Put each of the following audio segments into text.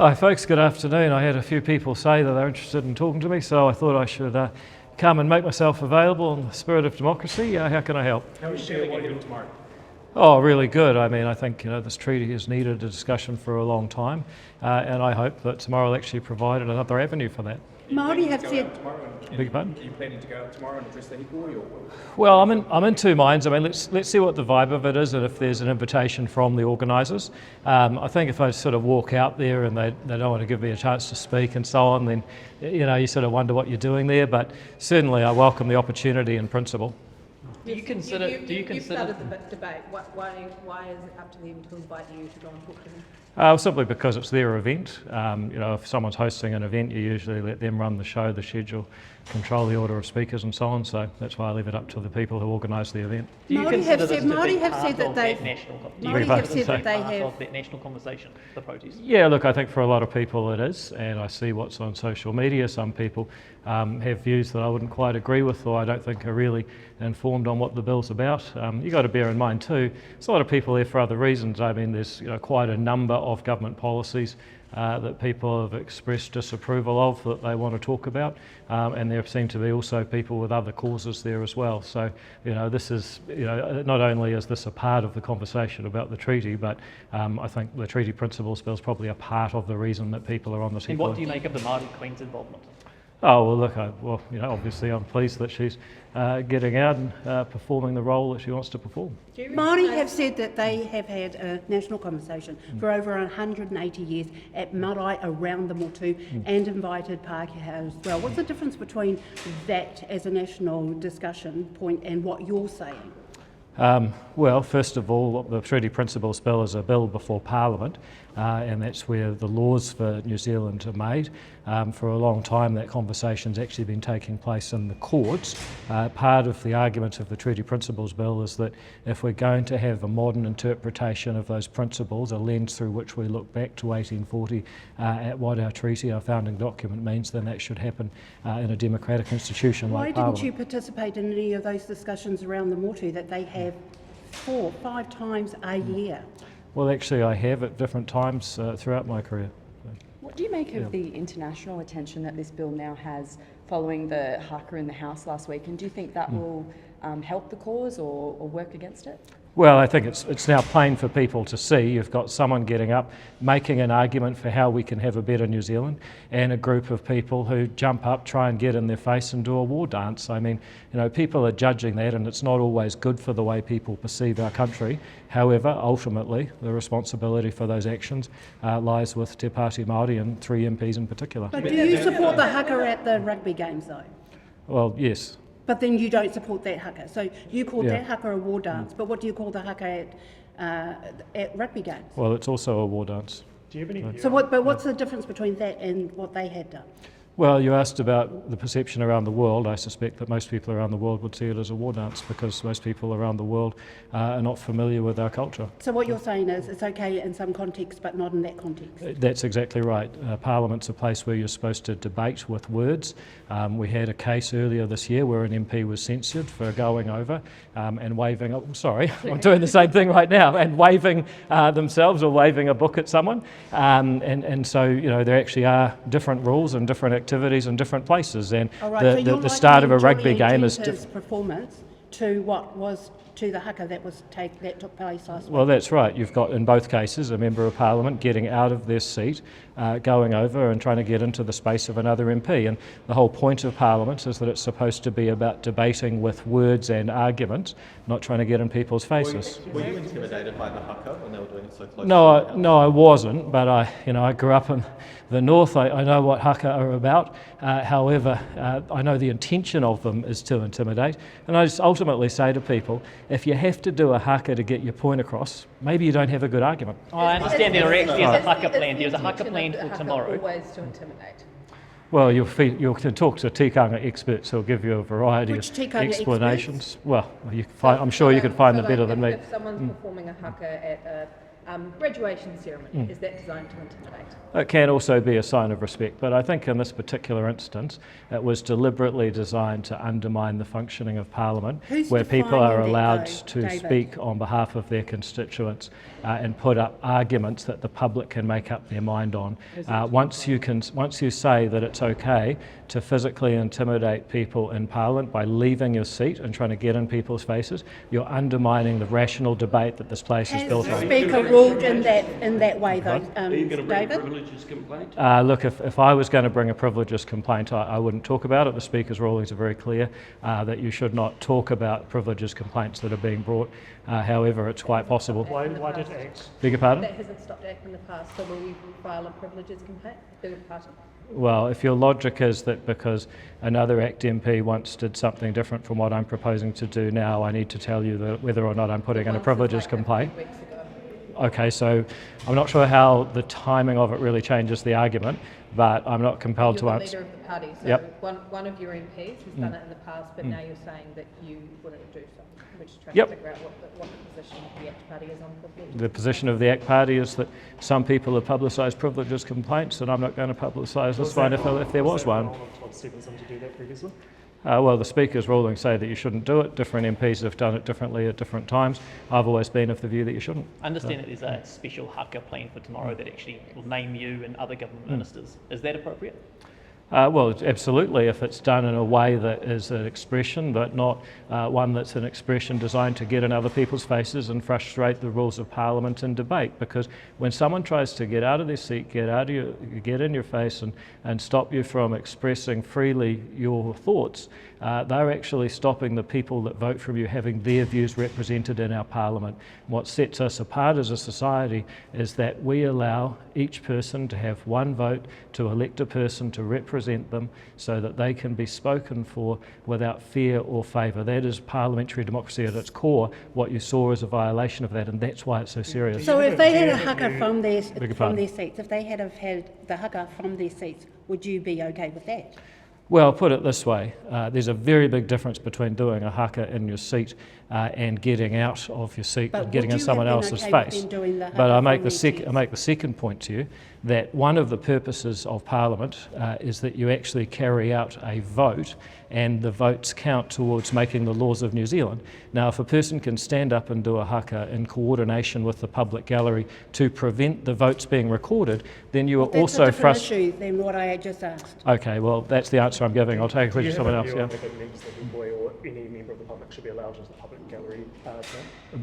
Hi folks, good afternoon. I had a few people say that they're interested in talking to me, so I thought I should come and make myself available in the spirit of democracy. How can I help? How is Shirley getting on tomorrow? Oh, really good. I mean, I think this treaty has needed a discussion for a long time, and I hope that tomorrow will actually provide another avenue for that. Māori have said. Beg your pardon? Are you planning to go out tomorrow and address the hīkoi, or? Well, I'm in two minds. I mean, let's see what the vibe of it is, and if there's an invitation from the organisers. I think if I sort of walk out there and they don't want to give me a chance to speak and so on, then you sort of wonder what you're doing there. But certainly, I welcome the opportunity in principle. Do you consider? You've started the debate. Why is it up to them to invite you to go and talk to them? Simply because it's their event. If someone's hosting an event, you usually let them run the show, the schedule, control the order of speakers and so on. So that's why I leave it up to the people who organise the event. Māori have said that they have that national conversation, the protest. Yeah, look, I think for a lot of people it is, and I see what's on social media. Some people have views that I wouldn't quite agree with, or I don't think are really informed on what the bill's about. You've got to bear in mind too, there's a lot of people there for other reasons. I mean, there's quite a number of government policies that people have expressed disapproval of that they want to talk about, and there seem to be also people with other causes there as well. So, this is, not only is this a part of the conversation about the treaty, but I think the treaty principles bill is probably a part of the reason that people are on this. And what do you make of the Māori Queen's involvement? Oh, well, look, obviously I'm pleased that she's getting out and performing the role that she wants to perform. Māori have said that they have had a national conversation for over 180 years at marae around the motu and invited Pākehā as well. What's the difference between that as a national discussion point and what you're saying? Well, first of all, the Treaty Principles Bill is a bill before Parliament, and that's where the laws for New Zealand are made. For a long time, that conversation's actually been taking place in the courts. Part of the argument of the Treaty Principles Bill is that if we're going to have a modern interpretation of those principles, a lens through which we look back to 1840 at what our treaty, our founding document means, then that should happen in a democratic institution like Parliament. Why didn't you participate in any of those discussions around the motu that they have 4 or 5 times a year? Well, actually, I have at different times throughout my career. What do you make of the international attention that this bill now has following the Haka in the House last week, and do you think that will help the cause or work against it? Well, I think it's now plain for people to see. You've got someone getting up, making an argument for how we can have a better New Zealand, and a group of people who jump up, try and get in their face and do a war dance. I mean, people are judging that, and it's not always good for the way people perceive our country. However, ultimately, the responsibility for those actions lies with Te Pāti Māori and 3 MPs in particular. But do you support the haka at the rugby games though? Well, yes. But then you don't support that haka. So you call that haka a war dance, but what do you call the haka at rugby games? Well, it's also a war dance. Do you have any? So what's the difference between that and what they had done? Well, you asked about the perception around the world. I suspect that most people around the world would see it as a war dance because most people around the world are not familiar with our culture. So what you're saying is it's okay in some context but not in that context? That's exactly right. Parliament's a place where you're supposed to debate with words. We had a case earlier this year where an MP was censured for going over and waving, I'm doing the same thing right now, and waving themselves or waving a book at someone. And so, there actually are different rules and different activities in different places, and the start of a rugby game is different. Performance to what was to the haka that took place last week. Well, that's right. You've got in both cases a member of Parliament getting out of their seat, going over and trying to get into the space of another MP. And the whole point of Parliament is that it's supposed to be about debating with words and argument, not trying to get in people's faces. Were you intimidated by the haka when they were doing it so close? No, I wasn't. But I grew up in the north. I know what haka are about. However, I know the intention of them is to intimidate. And I just ultimately say to people, if you have to do a haka to get your point across, maybe you don't have a good argument. I understand there's a haka plan. There's a haka plan for tomorrow. Always to intimidate. Well, you'll can talk to tikanga experts who'll give you a variety Which of tikanga explanations. Well, I'm sure you could find them better than me. If someone's performing a haka at graduation ceremony, is that designed to intimidate? It can also be a sign of respect, but I think in this particular instance, it was deliberately designed to undermine the functioning of Parliament, Who's where people are defining that, allowed though, to David? speak on behalf of their constituents and put up arguments that the public can make up their mind on. Once you say that it's okay to physically intimidate people in Parliament by leaving your seat and trying to get in people's faces, you're undermining the rational debate that this place is Has built the on. Speaker ruled in that way, though, Are you going to bring a David? privileges complaint? Look, if I was going to bring a privileges complaint, I wouldn't talk about it. The Speaker's rulings are very clear that you should not talk about privileges complaints that are being brought. However, it's quite possible. Why did ACT? Beg your pardon? That hasn't stopped ACT in the past, so will we file a privileges complaint, third party? Well, if your logic is that because another ACT MP once did something different from what I'm proposing to do now, I need to tell you that whether or not I'm putting in a privileges complaint. Weeks ago. Okay, so I'm not sure how the timing of it really changes the argument, but I'm not compelled to You're the answer. leader of the party, so Yep. one of your MPs has done it in the past, but now you're saying that you wouldn't do so. We're just trying Yep. to figure out what the position of the ACT party is on privileges. The position of the ACT Party is that some people have publicised privileges complaints, and I'm not going to publicise this one if there was one. Todd Stevenson to do that previously? Well, the Speaker's rulings say that you shouldn't do it. Different MPs have done it differently at different times. I've always been of the view that you shouldn't. I understand that there's a special Haka planned for tomorrow that actually will name you and other government ministers. Is that appropriate? Well, absolutely, if it's done in a way that is an expression, but not one that's an expression designed to get in other people's faces and frustrate the rules of Parliament and debate. Because when someone tries to get out of their seat, get in your face and stop you from expressing freely your thoughts, they're actually stopping the people that vote for you having their views represented in our Parliament. What sets us apart as a society is that we allow each person to have one vote to elect a person to represent them so that they can be spoken for without fear or favour. That is parliamentary democracy at its core. What you saw is a violation of that, and that's why it's so serious. So if they had a haka from their pardon? seats, if they had the haka from their seats, would you be okay with that? Well, put it this way, there's a very big difference between doing a haka in your seat and getting out of your seat But and getting would in you someone have been else's okay with face. them doing the But haka I make from the their seats? I make the second point to you that one of the purposes of Parliament is that you actually carry out a vote, and the votes count towards making the laws of New Zealand. Now, if a person can stand up and do a haka in coordination with the public gallery to prevent the votes being recorded, then you are That's also a different frustrated. issue than what I just asked. Okay, well, that's the answer I'm giving. I'll take a Do you question have from someone a else. view Yeah. on whether members of the hīkoi or any member of the public should be allowed into the public gallery tomorrow?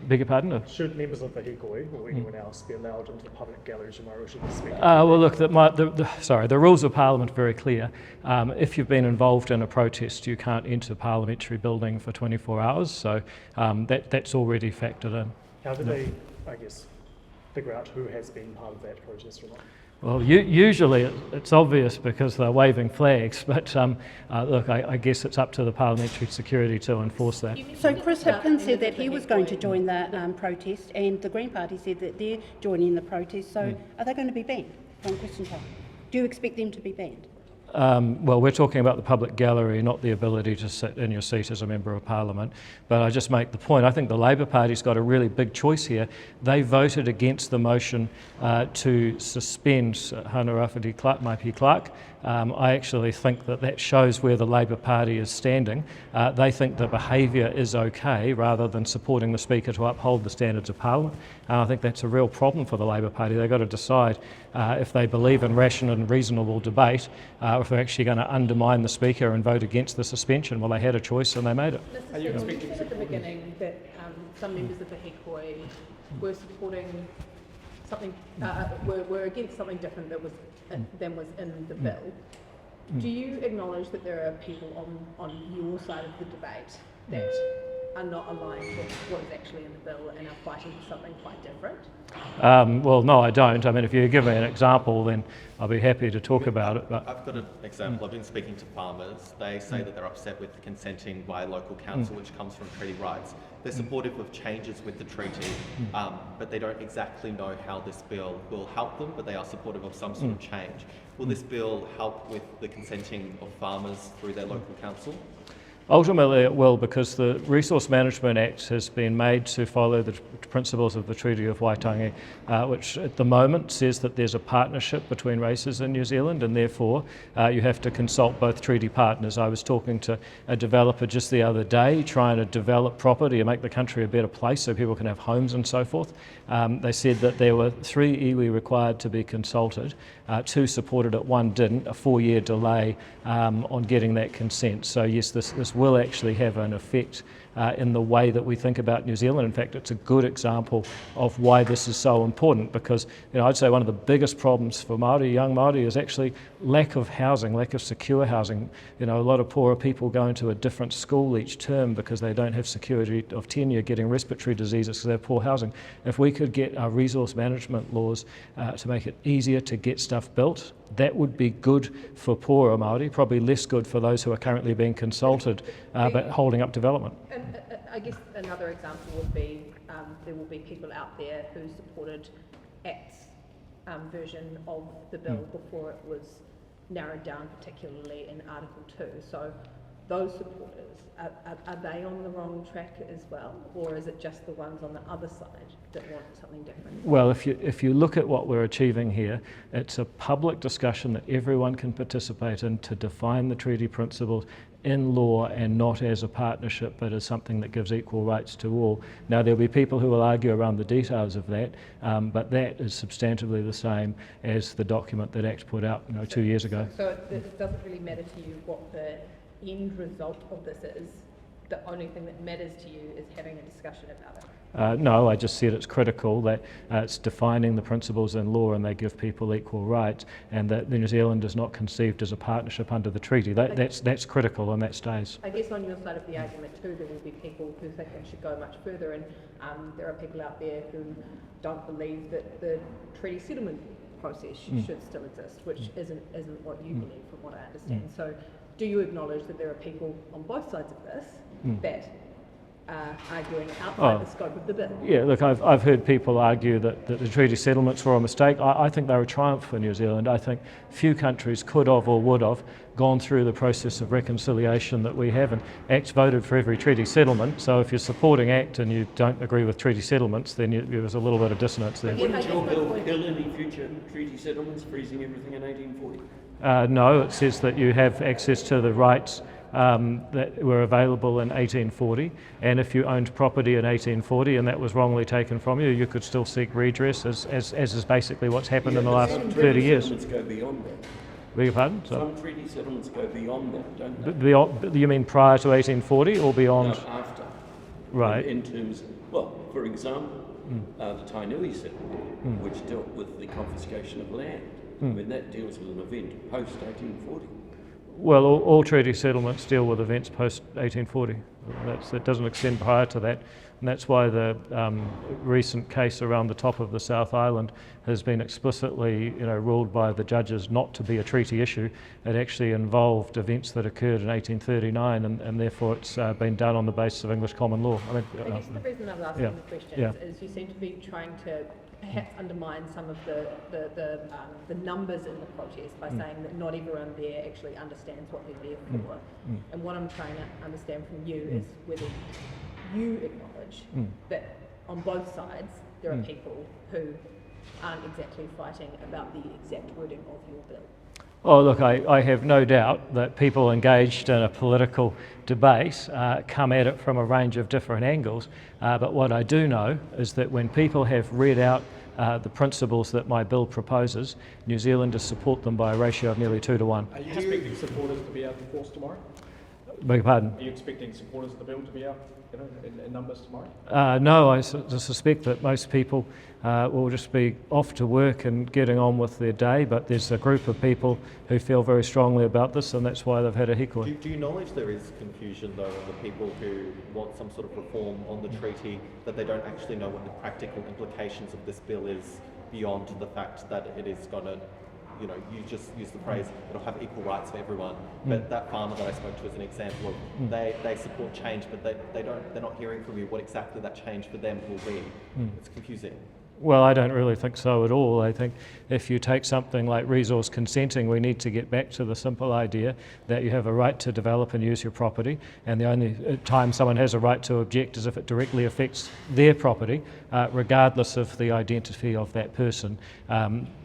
Beg your pardon? Should members of the hīkoi or anyone else be allowed into the public gallery tomorrow, or should they speak? Well, look, the rules of Parliament are very clear. If you've been involved in a protest, you can't enter the parliamentary building for 24 hours, so that's already factored in. How do they, I guess, figure out who has been part of that protest or not? Well, usually it's obvious because they're waving flags, but look, I guess it's up to the parliamentary security to enforce that. So Chris Hipkins said that he was going to join the protest, and the Green Party said that they're joining the protest. So are they going to be banned from question time? Do you expect them to be banned? Well, we're talking about the public gallery, not the ability to sit in your seat as a Member of Parliament. But I just make the point, I think the Labor Party's got a really big choice here. They voted against the motion to suspend Hana Rafferty Clark, Maipi Clark. I actually think that shows where the Labor Party is standing. They think the behaviour is okay rather than supporting the Speaker to uphold the standards of Parliament. I think that's a real problem for the Labor Party. They've got to decide if they believe in rational and reasonable debate, or if they're actually going to undermine the Speaker and vote against the suspension. Well, they had a choice and they made it. You said at the beginning that some members of the hīkoi were supporting something, were against something different than was in the bill. Do you acknowledge that there are people on your side of the debate that are not aligned with what is actually in the bill and are fighting for something quite different? Well, no, I don't. I mean, if you give me an example, then I'll be happy to talk about it. But I've got an example. I've been speaking to farmers. They say that they're upset with the consenting by local council, which comes from treaty rights. They're supportive of changes with the treaty, but they don't exactly know how this bill will help them, but they are supportive of some sort of change. Will this bill help with the consenting of farmers through their local council? Ultimately it will, because the Resource Management Act has been made to follow the principles of the Treaty of Waitangi, which at the moment says that there's a partnership between races in New Zealand, and therefore you have to consult both treaty partners. I was talking to a developer just the other day trying to develop property and make the country a better place so people can have homes and so forth. They said that there were 3 iwi required to be consulted, 2 supported it, 1 didn't, a 4-year delay on getting that consent. So yes, this will actually have an effect in the way that we think about New Zealand. In fact, it's a good example of why this is so important, because I'd say one of the biggest problems for Māori, young Māori, is actually lack of housing, lack of secure housing. A lot of poorer people go into a different school each term because they don't have security of tenure, getting respiratory diseases because they have poor housing. If we could get our resource management laws to make it easier to get stuff built, that would be good for poorer Māori, probably less good for those who are currently being consulted but holding up development. And I guess another example would be there will be people out there who supported ACT's version of the bill before it was narrowed down, particularly in Article 2. So those supporters, are they on the wrong track as well, or is it just the ones on the other side that want something different? Well, if you look at what we're achieving here, it's a public discussion that everyone can participate in to define the treaty principles in law, and not as a partnership but as something that gives equal rights to all. Now there'll be people who will argue around the details of that, but that is substantively the same as the document that ACT put out 2 years ago. So it doesn't really matter to you what the end result of this is. The only thing that matters to you is having a discussion about it. No, I just said it's critical that it's defining the principles in law and they give people equal rights, and that New Zealand is not conceived as a partnership under the treaty. That's critical, and that stays. I guess on your side of the argument too, there will be people who think it should go much further, and there are people out there who don't believe that the treaty settlement process should still exist, which isn't what you believe, from what I understand. So do you acknowledge that there are people on both sides of this that are arguing outside the scope of the bill? Yeah, look, I've heard people argue that the treaty settlements were a mistake. I think they're a triumph for New Zealand. I think few countries could have or would have gone through the process of reconciliation that we have, and ACT voted for every treaty settlement. So if you're supporting ACT and you don't agree with treaty settlements, then there's a little bit of dissonance there. Wouldn't your bill kill any future treaty settlements, freezing everything in 1840? No, it says that you have access to the rights that were available in 1840, and if you owned property in 1840 and that was wrongly taken from you, you could still seek redress, as is basically what's happened in the last 30 years. Some treaty settlements go beyond that. Beg your pardon? Some treaty settlements go beyond that, don't they? Beyond, you mean prior to 1840 or beyond? No, after. Right. In terms, well, for example, the Tainui settlement, which dealt with the confiscation of land. I mean, that deals with an event post-1840. Well, all treaty settlements deal with events post-1840. That doesn't extend prior to that. And that's why the recent case around the top of the South Island has been explicitly ruled by the judges not to be a treaty issue. It actually involved events that occurred in 1839, and therefore it's been done on the basis of English common law. I guess the reason I was asking the question is you seem to be trying to perhaps undermine some of the numbers in the protest by saying that not everyone there actually understands what they're there for. And what I'm trying to understand from you is whether you acknowledge that on both sides there are people who aren't exactly fighting about the exact wording of your bill. Oh, look, I have no doubt that people engaged in a political debate come at it from a range of different angles. But what I do know is that when people have read out the principles that my bill proposes, New Zealanders support them by a ratio of nearly 2 to 1. Are you expecting supporters to be out in force tomorrow? Beg your pardon? Are you expecting supporters of the bill to be out in numbers tomorrow? No, I suspect that most people will just be off to work and getting on with their day, but there's a group of people who feel very strongly about this, and that's why they've had a hīkoi. Do you acknowledge there is confusion, though, on the people who want some sort of reform on the treaty, that they don't actually know what the practical implications of this bill is beyond the fact that it is going to, you just use the phrase, it'll have equal rights for everyone. But that farmer that I spoke to as an example of, they support change, but they're not hearing from you what exactly that change for them will be. It's confusing. Well, I don't really think so at all. I think if you take something like resource consenting, we need to get back to the simple idea that you have a right to develop and use your property, and the only time someone has a right to object is if it directly affects their property, regardless of the identity of that person.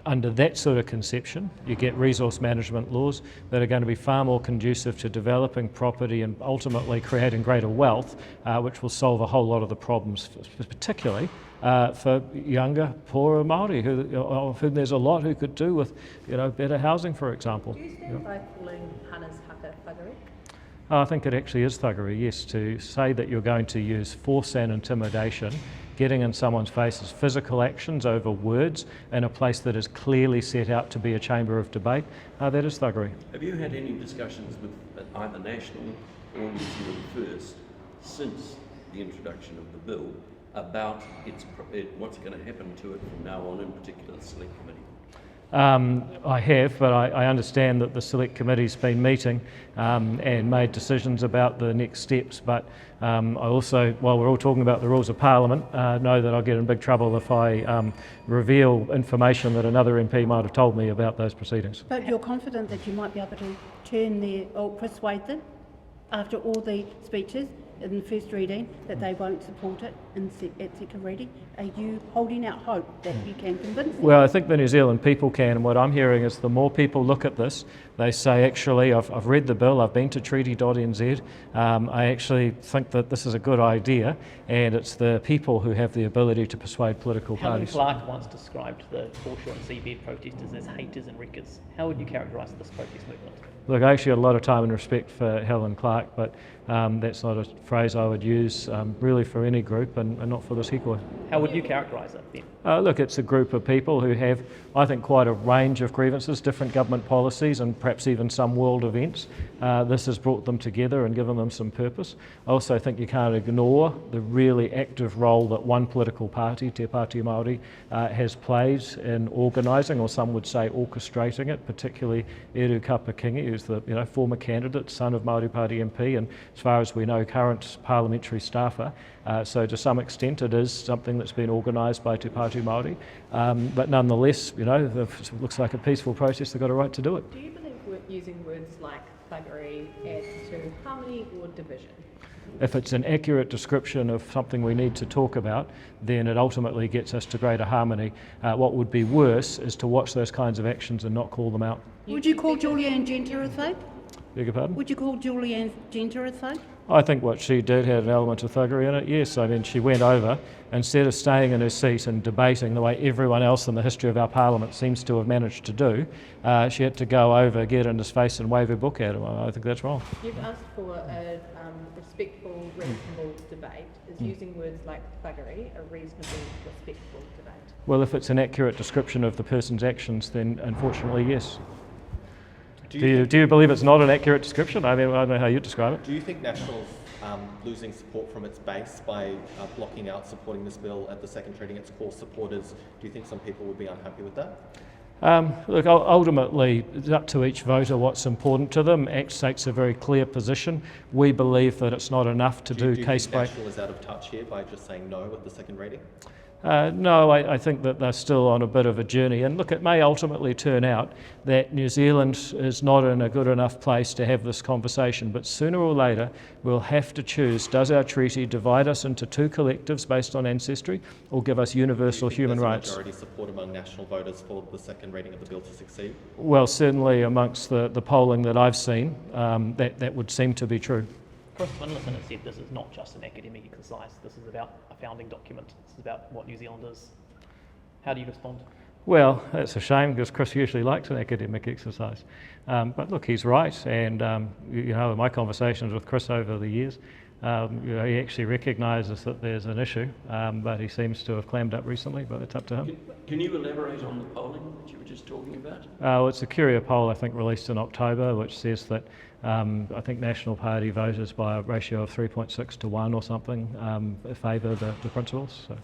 Under that sort of conception, you get resource management laws that are going to be far more conducive to developing property and ultimately creating greater wealth, which will solve a whole lot of the problems, particularly for younger, poorer Māori, of whom there's a lot who could do with, better housing, for example. Do you stand by calling Hana's Haka thuggery? I think it actually is thuggery, yes, to say that you're going to use force and intimidation, getting in someone's faces, physical actions over words in a place that is clearly set out to be a chamber of debate. That is thuggery. Have you had any discussions with either National or New Zealand First since the introduction of the bill about what's going to happen to it from now on, in particular the Select Committee? I have, but I understand that the Select Committee's been meeting and made decisions about the next steps, but I also, while we're all talking about the rules of Parliament, know that I'll get in big trouble if I reveal information that another MP might have told me about those proceedings. But you're confident that you might be able to persuade them after all the speeches in the first reading that they won't support it at second reading? Are you holding out hope that you can convince them? Well, I think the New Zealand people can, and what I'm hearing is the more people look at this, they say, actually, I've read the bill, I've been to treaty.nz, I actually think that this is a good idea, and it's the people who have the ability to persuade political Helen parties. Clark once described the foreshore and seabed protesters as haters and wreckers. How would you characterise this protest movement? Look, I actually had a lot of time and respect for Helen Clark, but that's not a phrase I would use really for any group and not for this hīkoi. How would you characterise it then? Look, it's a group of people who have, I think, quite a range of grievances, different government policies and perhaps even some world events. This has brought them together and given them some purpose. I also think you can't ignore the really active role that one political party, Te Pāti Māori, has played in organising, or some would say orchestrating it, particularly Eru Kapakingi, who's the former candidate, son of Māori Party MP, and as far as we know, current parliamentary staffer. So to some extent it is something that's been organised by Te Pāti Māori, but nonetheless, if it looks like a peaceful protest, they've got a right to do it. Do you believe using words like thuggery adds to harmony or division? If it's an accurate description of something we need to talk about, then it ultimately gets us to greater harmony. What would be worse is to watch those kinds of actions and not call them out. Would you call Julianne Genter a thug? Beg your pardon? Would you call Julianne Genter a thug? I think what she did had an element of thuggery in it, yes. I mean, she went over, instead of staying in her seat and debating the way everyone else in the history of our parliament seems to have managed to do, she had to go over, get in his face and wave her book at him. I think that's wrong. You've asked for a respectful, reasonable debate. Is using words like thuggery a reasonable, respectful debate? Well, if it's an accurate description of the person's actions, then unfortunately, yes. Do you believe it's not an accurate description? I mean, I don't know how you describe it. Do you think National's losing support from its base by blocking out supporting this bill at the second reading, its core supporters? Do you think some people would be unhappy with that? Look, ultimately, it's up to each voter what's important to them. ACT takes a very clear position. We believe that it's not enough to do case by... Do you think National is out of touch here by just saying no at the second reading? No, I think that they're still on a bit of a journey. And look, it may ultimately turn out that New Zealand is not in a good enough place to have this conversation, but sooner or later we'll have to choose, does our treaty divide us into two collectives based on ancestry or give us universal human rights? Majority support among National voters for the second reading of the bill to succeed? Well, certainly amongst the polling that I've seen, that would seem to be true. Chris Finlayson has said this is not just an academic exercise, this is about a founding document, this is about what New Zealand is. How do you respond? Well, it's a shame because Chris usually likes an academic exercise. But look, he's right, and in my conversations with Chris over the years, he actually recognises that there's an issue, but he seems to have clammed up recently, but it's up to him. Can you elaborate on the polling that you were just talking about? Well, it's a Curia poll, I think, released in October, which says that I think National Party voters by a ratio of 3.6 to 1 or something favour the principles. So.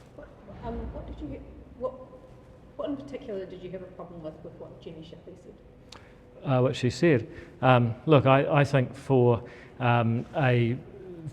What in particular did you have a problem with what Jenny Shipley said? What she said? Look, I think for a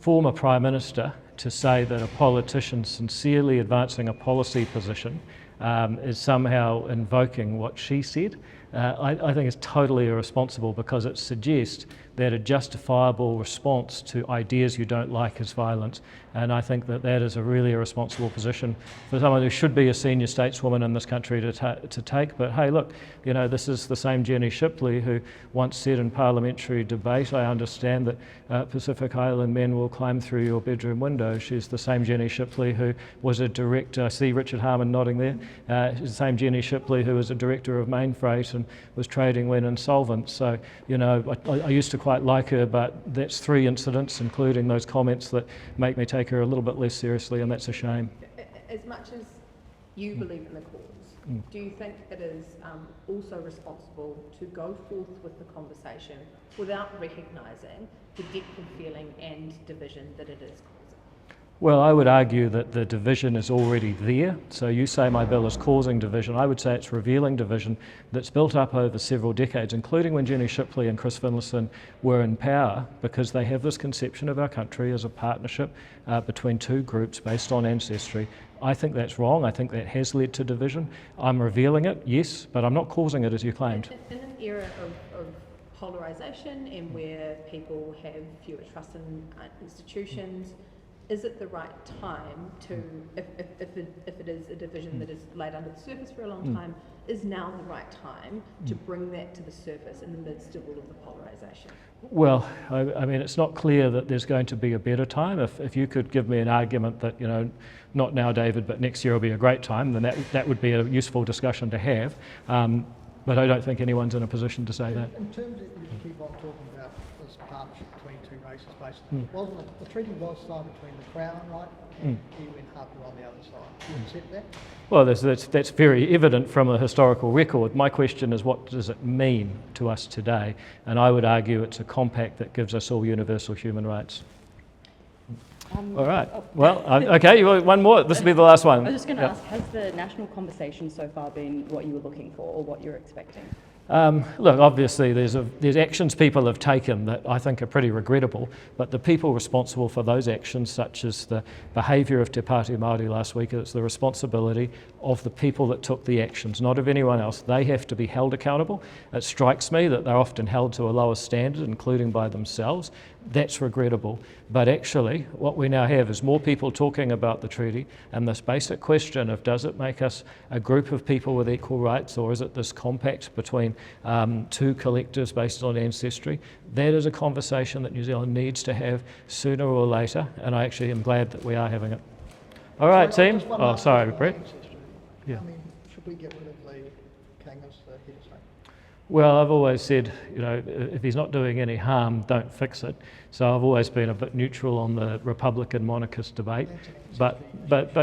former Prime Minister to say that a politician sincerely advancing a policy position is somehow invoking what she said. I think it's totally irresponsible because it suggests that a justifiable response to ideas you don't like is violence. And I think that that is a really irresponsible position for someone who should be a senior stateswoman in this country to take. But hey, look, you know, this is the same Jenny Shipley who once said in Parliamentary debate, I understand that Pacific Island men will climb through your bedroom window. She's the same Jenny Shipley who was a director, I see Richard Harmon nodding there, she's the same Jenny Shipley who was a director of Main Freight and was trading when insolvent. So, you know, I used to quite like her, but that's 3 incidents, including those comments, that make me take her a little bit less seriously, and that's a shame. As much as you believe in the cause, do you think it is also responsible to go forth with the conversation without recognising the depth of feeling and division that it is causing? Well, I would argue that the division is already there. So you say my bill is causing division. I would say it's revealing division that's built up over several decades, including when Jenny Shipley and Chris Finlayson were in power, because they have this conception of our country as a partnership between 2 groups based on ancestry. I think that's wrong. I think that has led to division. I'm revealing it, yes, but I'm not causing it as you claimed. In an era of polarisation and where people have fewer trust in institutions, is it the right time to, if it is a division that is laid under the surface for a long time, is now the right time to bring that to the surface in the midst of all of the polarisation? Well, I mean, it's not clear that there's going to be a better time. If you could give me an argument that, you know, not now, David, but next year will be a great time, then that would be a useful discussion to have. But I don't think anyone's in a position to say that. In terms of, you keep on talking about this partnership between 2 races, basically, wasn't it, the treaty was signed between the Crown, right, and Kiwi and Haka on the other side. Do you accept that? Well, that's very evident from a historical record. My question is, what does it mean to us today? And I would argue it's a compact that gives us all universal human rights. All right. Well, okay, you want one more? This will be the last one. I was just going to ask, has the national conversation so far been what you were looking for or what you're expecting? Look, obviously there's actions people have taken that I think are pretty regrettable, but the people responsible for those actions, such as the behaviour of Te Pāti Māori last week, it's the responsibility of the people that took the actions, not of anyone else. They have to be held accountable. It strikes me that they're often held to a lower standard, including by themselves. That's regrettable. But actually, what we now have is more people talking about the treaty, and this basic question of does it make us a group of people with equal rights, or is it this compact between 2 collectives based on ancestry? That is a conversation that New Zealand needs to have sooner or later, and I actually am glad that we are having it. All right, team. Oh, sorry, Brett. Yeah. I mean, should we get rid of the king as the head of state? Well, I've always said, you know, if he's not doing any harm, don't fix it. So I've always been a bit neutral on the Republican monarchist debate. But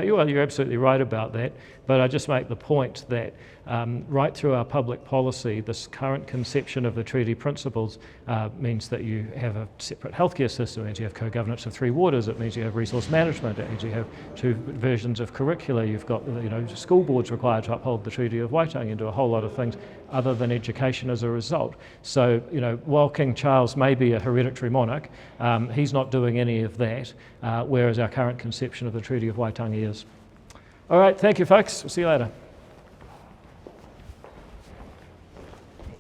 you're absolutely right about that. But I just make the point that right through our public policy, this current conception of the treaty principles means that you have a separate healthcare system, it means you have co-governance of 3 waters, it means you have resource management, it means you have 2 versions of curricula, you've got, you know, school boards required to uphold the Treaty of Waitangi and do a whole lot of things other than education as a result. So, you know, while King Charles may be a hereditary monarch, he's not doing any of that, whereas our current conception of the Treaty of Waitangi is. All right, thank you folks, we'll see you later.